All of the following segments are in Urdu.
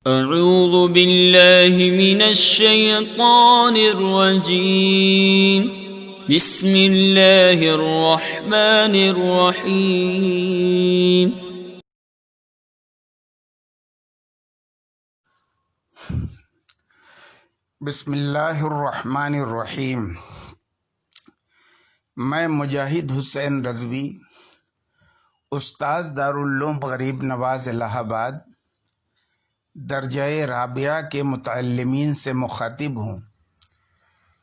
اعوذ باللہ من الشیطان الرجیم بسم اللہ الرحمن الرحیم بسم اللہ الرحمن الرحیم۔ میں مجاہد حسین رضوی، استاذ دارالعلوم غریب نواز الہ آباد، درجہ رابعہ کے متعلمین سے مخاطب ہوں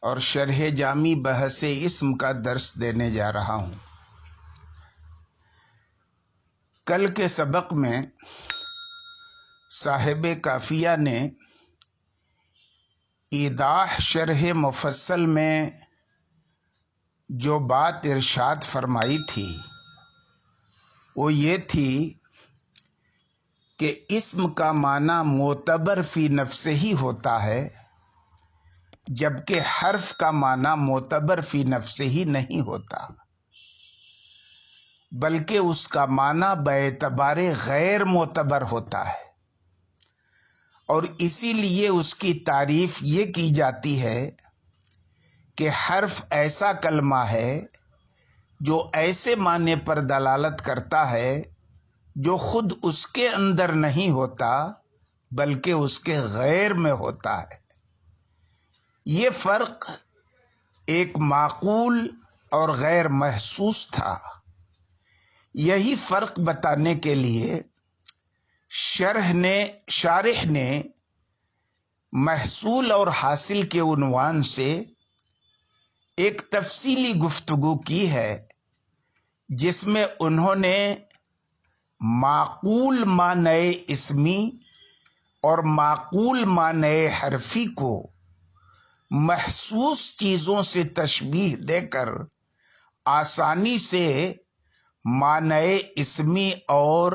اور شرح جامی بحث اسم کا درس دینے جا رہا ہوں۔ کل کے سبق میں صاحب کافیہ نے ایضاح شرح مفصل میں جو بات ارشاد فرمائی تھی وہ یہ تھی کہ اسم کا معنی معتبر فی نفسہ ہی ہوتا ہے، جبکہ حرف کا معنی معتبر فی نفسہ ہی نہیں ہوتا، بلکہ اس کا معنی باعتبار غیر معتبر ہوتا ہے، اور اسی لیے اس کی تعریف یہ کی جاتی ہے کہ حرف ایسا کلمہ ہے جو ایسے معنی پر دلالت کرتا ہے جو خود اس کے اندر نہیں ہوتا بلکہ اس کے غیر میں ہوتا ہے۔ یہ فرق ایک معقول اور غیر محسوس تھا۔ یہی فرق بتانے کے لیے شارح نے محصول اور حاصل کے عنوان سے ایک تفصیلی گفتگو کی ہے، جس میں انہوں نے معقول معنی اسمی اور معقول معنی حرفی کو محسوس چیزوں سے تشبیہ دے کر آسانی سے معنی اسمی اور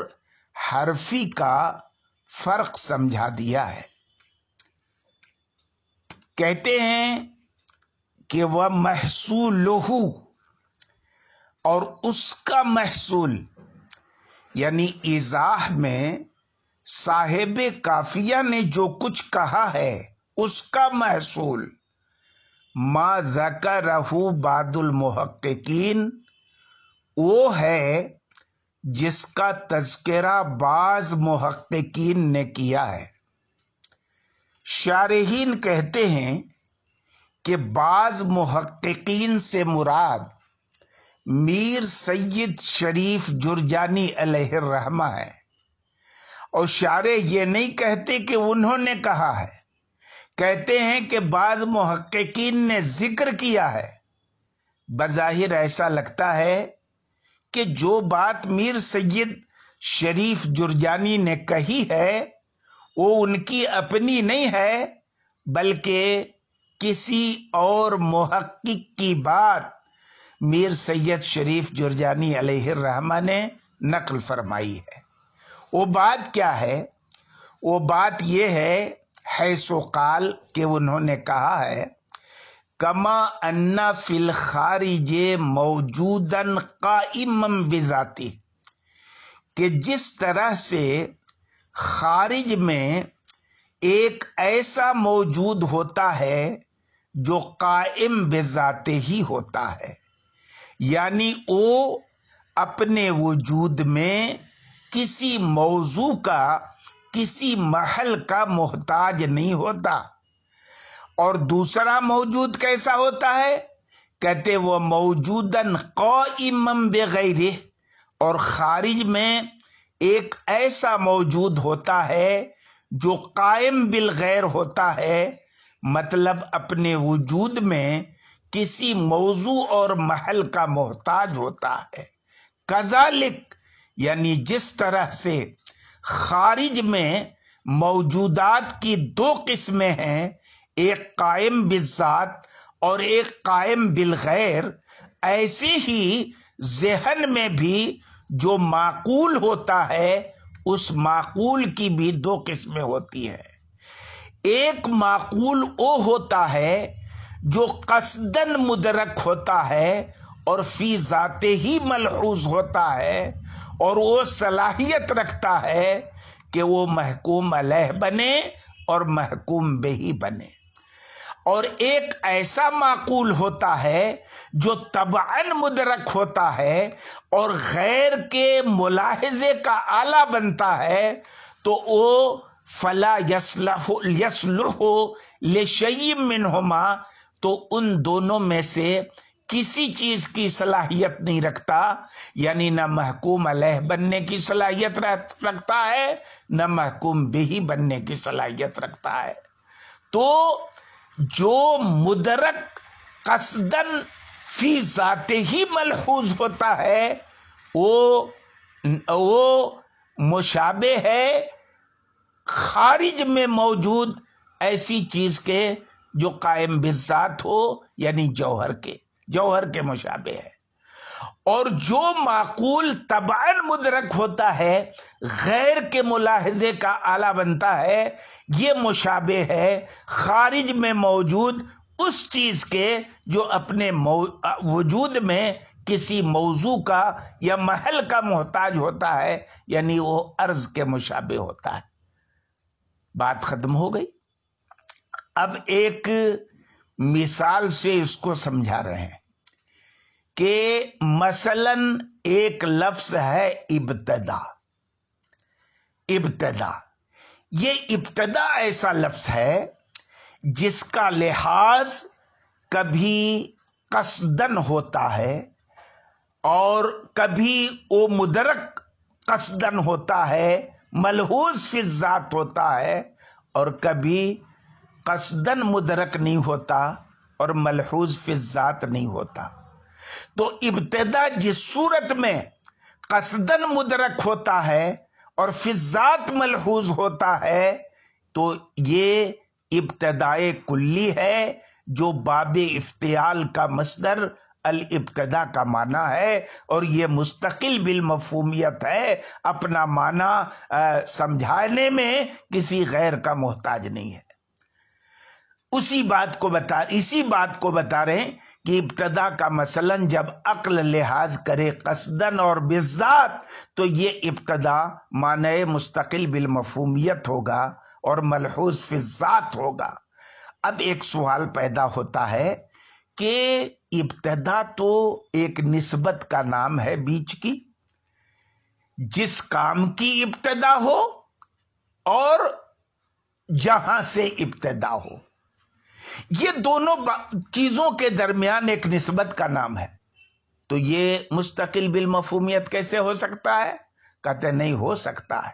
حرفی کا فرق سمجھا دیا ہے۔ کہتے ہیں کہ وہ محصولہ، اور اس کا محصول یعنی ایضاح میں صاحب کافیہ نے جو کچھ کہا ہے اس کا محصول ما ذکرہ بعض المحققین وہ ہے جس کا تذکرہ بعض محققین نے کیا ہے۔ شارحین کہتے ہیں کہ بعض محققین سے مراد میر سید شریف جرجانی علیہ الرحمہ ہے، اور شارح یہ نہیں کہتے کہ انہوں نے کہا ہے، کہتے ہیں کہ بعض محققین نے ذکر کیا ہے۔ بظاہر ایسا لگتا ہے کہ جو بات میر سید شریف جرجانی نے کہی ہے وہ ان کی اپنی نہیں ہے، بلکہ کسی اور محقق کی بات میر سید شریف جرجانی علیہ الرحمہ نے نقل فرمائی ہے۔ وہ بات کیا ہے؟ وہ بات یہ ہے حیث قال کہ انہوں نے کہا ہے کما ان فی الخارج موجودا قائما بذاتی، کہ جس طرح سے خارج میں ایک ایسا موجود ہوتا ہے جو قائم بذات ہی ہوتا ہے، یعنی وہ اپنے وجود میں کسی موضوع کا، کسی محل کا محتاج نہیں ہوتا۔ اور دوسرا موجود کیسا ہوتا ہے؟ کہتے وہ موجوداً قائما بغیرہ، اور خارج میں ایک ایسا موجود ہوتا ہے جو قائم بالغیر ہوتا ہے، مطلب اپنے وجود میں کسی موضوع اور محل کا محتاج ہوتا ہے۔ کذالک، یعنی جس طرح سے خارج میں موجودات کی دو قسمیں ہیں، ایک قائم بالذات اور ایک قائم بالغیر، ایسے ہی ذہن میں بھی جو معقول ہوتا ہے اس معقول کی بھی دو قسمیں ہوتی ہیں۔ ایک معقول وہ ہوتا ہے جو قصداً مدرک ہوتا ہے اور فی ذات ہی ملحوظ ہوتا ہے، اور وہ صلاحیت رکھتا ہے کہ وہ محکوم علیہ بنے اور محکوم بہی بنے، اور ایک ایسا معقول ہوتا ہے جو طبعاً مدرک ہوتا ہے اور غیر کے ملاحظے کا آلہ بنتا ہے، تو وہ فلا یصلح لشیء منہما، تو ان دونوں میں سے کسی چیز کی صلاحیت نہیں رکھتا، یعنی نہ محکوم علیہ بننے کی صلاحیت رکھتا ہے نہ محکوم بہی بننے کی صلاحیت رکھتا ہے۔ تو جو مدرک قصدن فی ذات ہی ملحوظ ہوتا ہے وہ مشابہ ہے خارج میں موجود ایسی چیز کے جو قائم بالذات ہو، یعنی جوہر کے مشابہ ہے، اور جو معقول طبعاً مدرک ہوتا ہے غیر کے ملاحظے کا آلہ بنتا ہے، یہ مشابہ ہے خارج میں موجود اس چیز کے جو اپنے وجود میں کسی موضوع کا یا محل کا محتاج ہوتا ہے، یعنی وہ عرض کے مشابہ ہوتا ہے۔ بات ختم ہو گئی۔ اب ایک مثال سے اس کو سمجھا رہے ہیں کہ مثلا ایک لفظ ہے ابتدا۔ یہ ابتدا ایسا لفظ ہے جس کا لحاظ کبھی قصدن ہوتا ہے اور کبھی وہ مدرک قصدن ہوتا ہے، ملحوظ فی الذات ہوتا ہے، اور کبھی قصدن مدرک نہیں ہوتا اور ملحوظ فی الذات نہیں ہوتا۔ تو ابتدا جس صورت میں قصدن مدرک ہوتا ہے اور فی الذات ملحوظ ہوتا ہے، تو یہ ابتدائے کلی ہے، جو باب افتعال کا مصدر الابتدا کا معنی ہے، اور یہ مستقل بالمفہومیت ہے، اپنا معنی سمجھانے میں کسی غیر کا محتاج نہیں ہے۔ اسی بات کو بتا رہے ہیں کہ ابتدا کا مثلا جب عقل لحاظ کرے قصدن اور بالذات، تو یہ ابتدا معنی مستقل بالمفہومیت ہوگا اور ملحوظ فی الذات ہوگا۔ اب ایک سوال پیدا ہوتا ہے کہ ابتدا تو ایک نسبت کا نام ہے بیچ کی، جس کام کی ابتدا ہو اور جہاں سے ابتدا ہو، یہ دونوں چیزوں کے درمیان ایک نسبت کا نام ہے، تو یہ مستقل بالمفہومیت کیسے ہو سکتا ہے؟ کہتے نہیں ہو سکتا ہے۔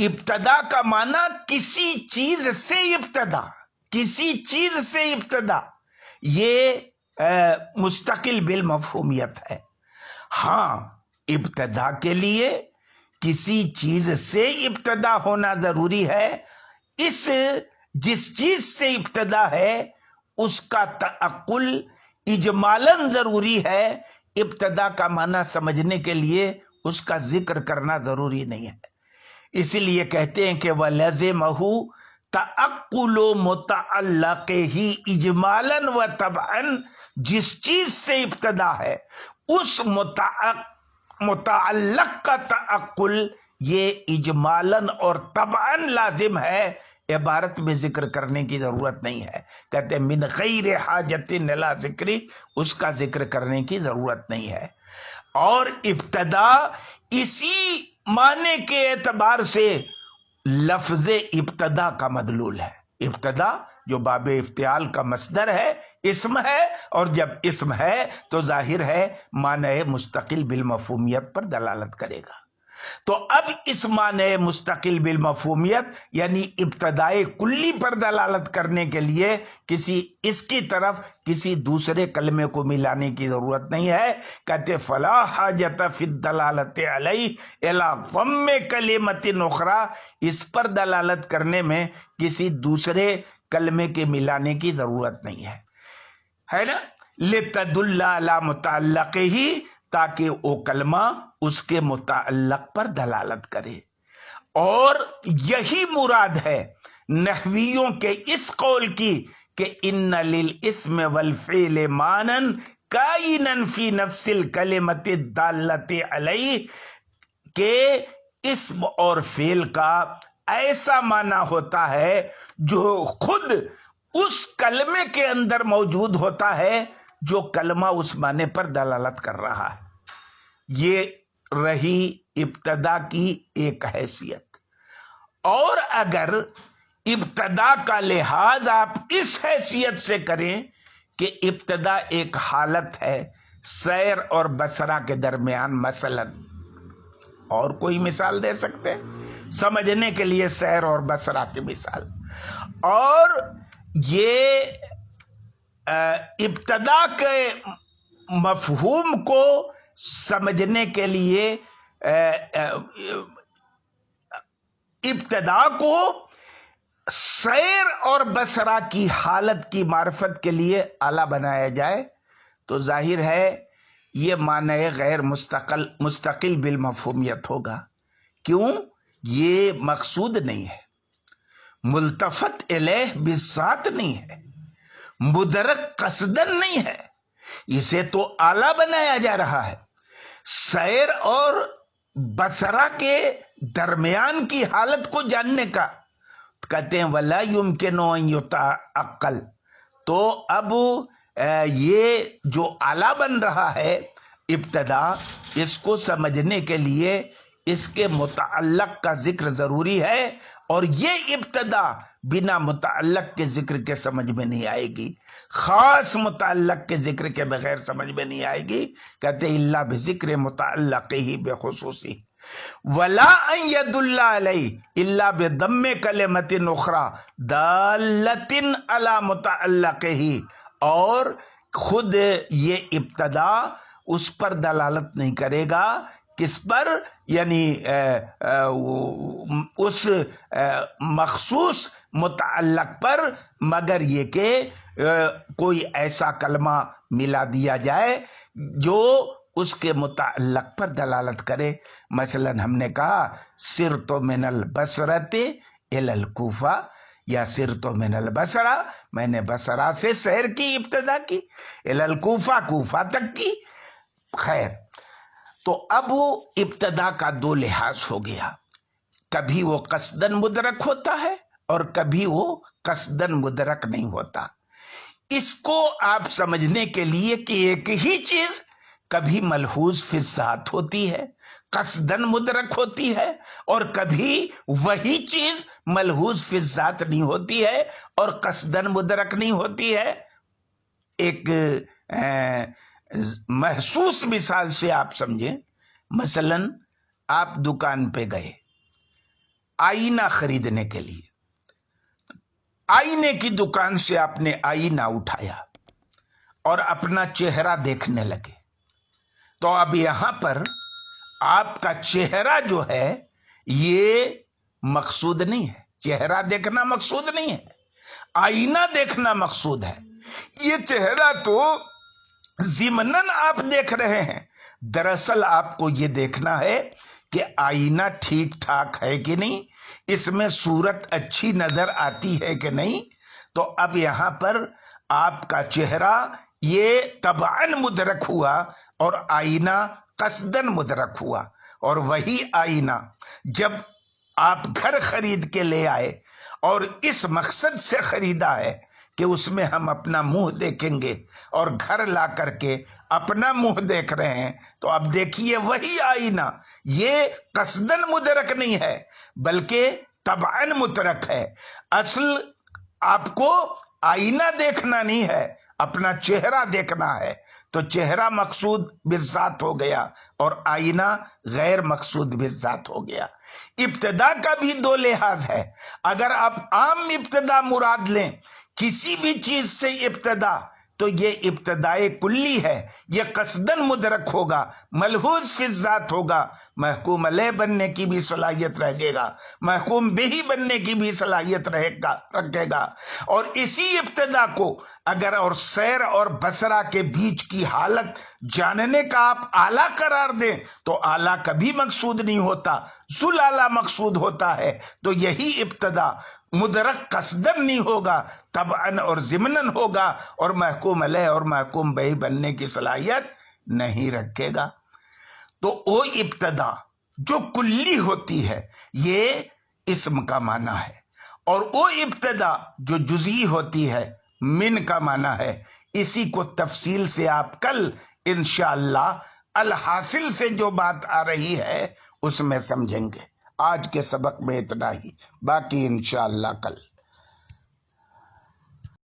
ابتدا کا معنی کسی چیز سے ابتدا، یہ مستقل بالمفہومیت ہے۔ ہاں، ابتدا کے لیے کسی چیز سے ابتدا ہونا ضروری ہے، جس چیز سے ابتدا ہے اس کا تعقل اجمالاً ضروری ہے۔ ابتدا کا معنی سمجھنے کے لیے اس کا ذکر کرنا ضروری نہیں ہے، اسی لیے کہتے ہیں کہ وَلَزِمَهُ تَعَقُّلُ مُتَعَلَّقِهِ اجمالاً وَطَبْعًا، جس چیز سے ابتدا ہے اس متعلق کا تعقل یہ اجمالاً اور طبعاً لازم ہے، عبارت میں ذکر کرنے کی ضرورت نہیں ہے۔ کہتے ہیں من غیر حاجت الی ذکر، اس کا ذکر کرنے کی ضرورت نہیں ہے۔ اور ابتدا اسی معنی کے اعتبار سے لفظ ابتدا کا مدلول ہے۔ ابتدا جو باب افتعال کا مصدر ہے، اسم ہے، اور جب اسم ہے تو ظاہر ہے معنی مستقل بالمفہومیت پر دلالت کرے گا۔ تو اب اس معنی مستقل بالمفہومیت یعنی ابتدائے کلی پر دلالت کرنے کے لیے اس کی طرف کسی دوسرے کلمے کو ملانے کی ضرورت نہیں ہے۔ کہتے فلا حاجت فی الدلالت علیہ الی ضم کلمۃ اخری، اس پر دلالت کرنے میں کسی دوسرے کلمے کے ملانے کی ضرورت نہیں ہے نا، لتدل علی متعلقہ، تاکہ وہ کلمہ اس کے متعلق پر دلالت کرے۔ اور یہی مراد ہے نحویوں کے اس قول کی کہ ان للاسم والفعل معنی کائنا فی نفس الکلمۃ الدالۃ علیہ، کہ اسم اور فعل کا ایسا معنی ہوتا ہے جو خود اس کلمے کے اندر موجود ہوتا ہے جو کلمہ اس معنی پر دلالت کر رہا ہے. یہ رہی ابتدا کی ایک حیثیت. اور اگر ابتدا کا لحاظ آپ اس حیثیت سے کریں کہ ابتدا ایک حالت ہے سیر اور بصرہ کے درمیان، مثلا اور کوئی مثال دے سکتے سمجھنے کے لیے سیر اور بصرہ کی مثال، اور یہ ابتدا کے مفہوم کو سمجھنے کے لیے ابتدا کو سیر اور بصرہ کی حالت کی معرفت کے لیے آلہ بنایا جائے تو ظاہر ہے یہ معنی غیر مستقل بالمفہومیت ہوگا. کیوں؟ یہ مقصود نہیں ہے، ملتفت الیہ بالذات نہیں ہے، مدرک قصدن نہیں ہے، اسے تو آلہ بنایا جا رہا ہے. سیر اور بصرہ کے درمیان کی حالت کو جاننے کا کہتے ہیں وَلَا يُمْكِنُ أَن يُتَعَقَّلَ. تو اب یہ جو آلہ بن رہا ہے ابتدا، اس کو سمجھنے کے لیے اس کے متعلق کا ذکر ضروری ہے، اور یہ ابتدا بنا متعلق کے ذکر کے سمجھ میں نہیں آئے گی، خاص متعلق کے ذکر کے بغیر سمجھ میں نہیں آئے گی. کہتے ہیں الا بذکر متعلقہ بخصوصی ولا ان يدل علیہ الا بضم کلمۃ اخرى دالۃ علی متعلقہ. اور خود یہ ابتدا اس پر دلالت نہیں کرے گا، کس پر؟ یعنی اس مخصوص متعلق پر، مگر یہ کہ کوئی ایسا کلمہ ملا دیا جائے جو اس کے متعلق پر دلالت کرے. مثلا ہم نے کہا سرت من البصرۃ الی الکوفہ، یا سرت من البصرہ، میں نے بصرہ سے سیر کی، ابتدا کی، الی الکوفہ، کوفہ تک کی. خیر، تو اب وہ ابتدا کا دو لحاظ ہو گیا، کبھی وہ قصدن مدرک ہوتا ہے اور کبھی وہ قصدن مدرک نہیں ہوتا. اس کو آپ سمجھنے کے لیے کہ ایک ہی چیز کبھی ملحوظ فی الذات ہوتی ہے، قصدن مدرک ہوتی ہے، اور کبھی وہی چیز ملحوظ فی الذات نہیں ہوتی ہے اور قصدن مدرک نہیں ہوتی ہے. ایک محسوس مثال سے آپ سمجھیں. مثلا آپ دکان پہ گئے آئینہ خریدنے کے لیے، آئینے کی دکان سے آپ نے آئینہ اٹھایا اور اپنا چہرہ دیکھنے لگے. تو اب یہاں پر آپ کا چہرہ جو ہے یہ مقصود نہیں ہے، چہرہ دیکھنا مقصود نہیں ہے، آئینہ دیکھنا مقصود ہے. یہ چہرہ تو ضمناً آپ دیکھ رہے ہیں، دراصل آپ کو یہ دیکھنا ہے کہ آئینہ ٹھیک ٹھاک ہے کہ نہیں، اس میں صورت اچھی نظر آتی ہے کہ نہیں. تو اب یہاں پر آپ کا چہرہ یہ طبعاً مدرک ہوا اور آئینہ قصدن مدرک ہوا. اور وہی آئینہ جب آپ گھر خرید کے لے آئے اور اس مقصد سے خریدا ہے کہ اس میں ہم اپنا منہ دیکھیں گے، اور گھر لا کر کے اپنا منہ دیکھ رہے ہیں، تو اب دیکھیے وہی آئینہ یہ قصدن مدرک نہیں ہے بلکہ طبعاً مدرک ہے. اصل آپ کو آئینہ دیکھنا نہیں ہے، اپنا چہرہ دیکھنا ہے. تو چہرہ مقصود بالذات ہو گیا اور آئینہ غیر مقصود بالذات ہو گیا. ابتدا کا بھی دو لحاظ ہے. اگر آپ عام ابتدا مراد لیں کسی بھی چیز سے ابتدا، تو یہ ابتدائے کلی ہے، یہ قصدن مدرک ہوگا، ملحوظ فی الذات ہوگا، محکوم علیہ بننے کی بھی صلاحیت رکھے گا، محکوم بہی بننے کی بھی صلاحیت رکھے گا. اور اسی ابتدا کو اگر اور سیر اور بصرہ کے بیچ کی حالت جاننے کا آپ آلہ قرار دیں تو آلہ کبھی مقصود نہیں ہوتا، ذل آلہ مقصود ہوتا ہے. تو یہی ابتدا مدرک قصدن نہیں ہوگا، طبعاً اور ضمناً ہوگا، اور محکوم علیہ اور محکوم بہی بننے کی صلاحیت نہیں رکھے گا. تو وہ ابتدا جو کلی ہوتی ہے یہ اسم کا معنی ہے، اور وہ ابتدا جو جزئی ہوتی ہے من کا معنی ہے۔ اسی کو تفصیل سے آپ کل انشاءاللہ الحاصل سے جو بات آ رہی ہے اس میں سمجھیں گے۔ آج کے سبق میں اتنا ہی، باقی انشاءاللہ کل۔